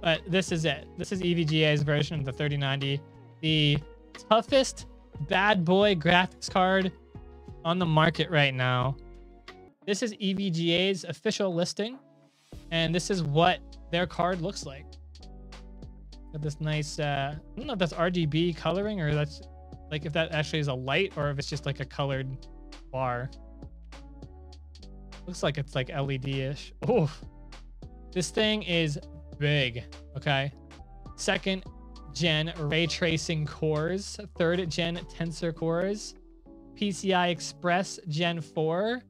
but this is it. This is EVGA's version of the 3090, the toughest bad boy graphics card on the market right now. This is EVGA's official listing, and this is what their card looks like. Got this nice, I don't know if that's RGB coloring or that's like if that actually is a light or if it's just like a colored bar. Looks like it's like LED-ish. Oh, this thing is big. Okay. 2nd gen ray tracing cores, 3rd gen tensor cores, PCI Express Gen 4,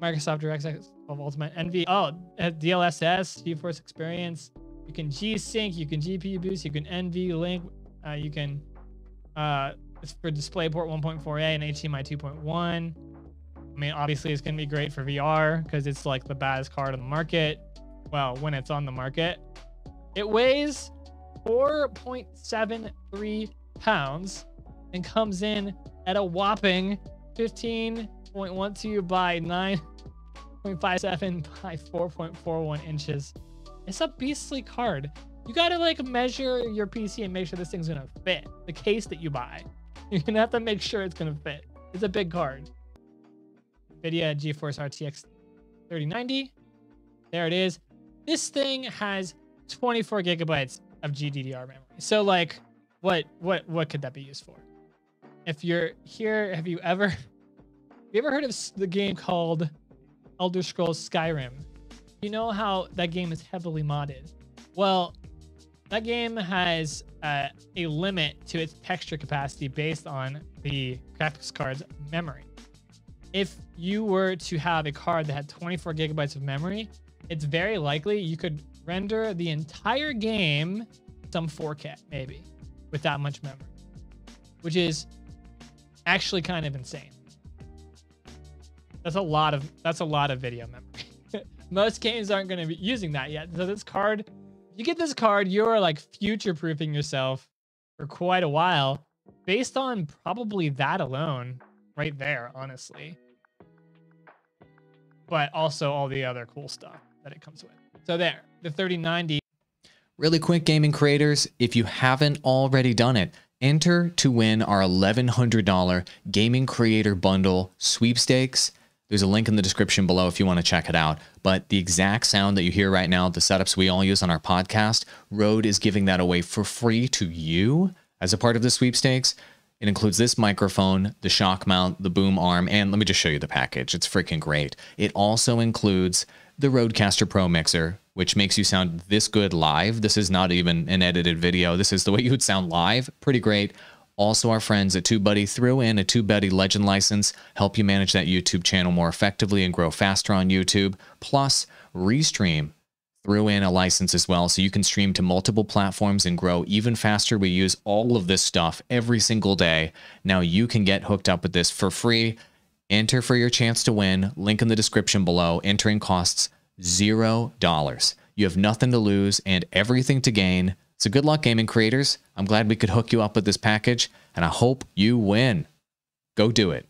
Microsoft DirectX of Ultimate NV. Oh, DLSS, GeForce Experience. You can G-Sync, you can GPU boost, you can NV link, you can it's for DisplayPort 1.4a and HDMI 2.1. I mean, obviously it's gonna be great for VR because it's like the baddest card on the market. Well, when it's on the market. It weighs 4.73 pounds and comes in at a whopping 15.12 by 9.57 by 4.41 inches. It's a beastly card. You gotta like measure your PC and make sure this thing's gonna fit. The case that you buy, you're gonna have to make sure it's gonna fit. It's a big card. NVIDIA GeForce RTX 3090. There it is. This thing has 24 gigabytes of GDDR memory. So like, what could that be used for? If you're here, have you ever heard of the game called Elder Scrolls Skyrim? You know how that game is heavily modded. Well, that game has a limit to its texture capacity based on the graphics card's memory. If you were to have a card that had 24 gigabytes of memory, it's very likely you could render the entire game some 4K maybe with that much memory, which is actually kind of insane. That's a lot of video memory. Most games aren't going to be using that yet. So this card, you get this card, you're like future-proofing yourself for quite a while based on probably that alone right there, honestly. But also all the other cool stuff that it comes with. So there, the 3090. Really quick, gaming creators, if you haven't already done it, enter to win our $1,100 Gaming Creator Bundle sweepstakes. There's a link in the description below if you want to check it out. But the exact sound that you hear right now, the setups we all use on our podcast, Rode is giving that away for free to you as a part of the sweepstakes. It includes this microphone, the shock mount, the boom arm, and let me just show you the package. It's freaking great. It also includes the Rodecaster Pro mixer, which makes you sound this good live. This is not even an edited video. This is the way you would sound live. Pretty great. Also, our friends at TubeBuddy threw in a TubeBuddy Legend license, help you manage that YouTube channel more effectively and grow faster on YouTube. Plus, Restream threw in a license as well, so you can stream to multiple platforms and grow even faster. We use all of this stuff every single day. Now you can get hooked up with this for free. Enter for your chance to win. Link in the description below. Entering costs $0. You have nothing to lose and everything to gain. So good luck, gaming creators. I'm glad we could hook you up with this package, and I hope you win. Go do it.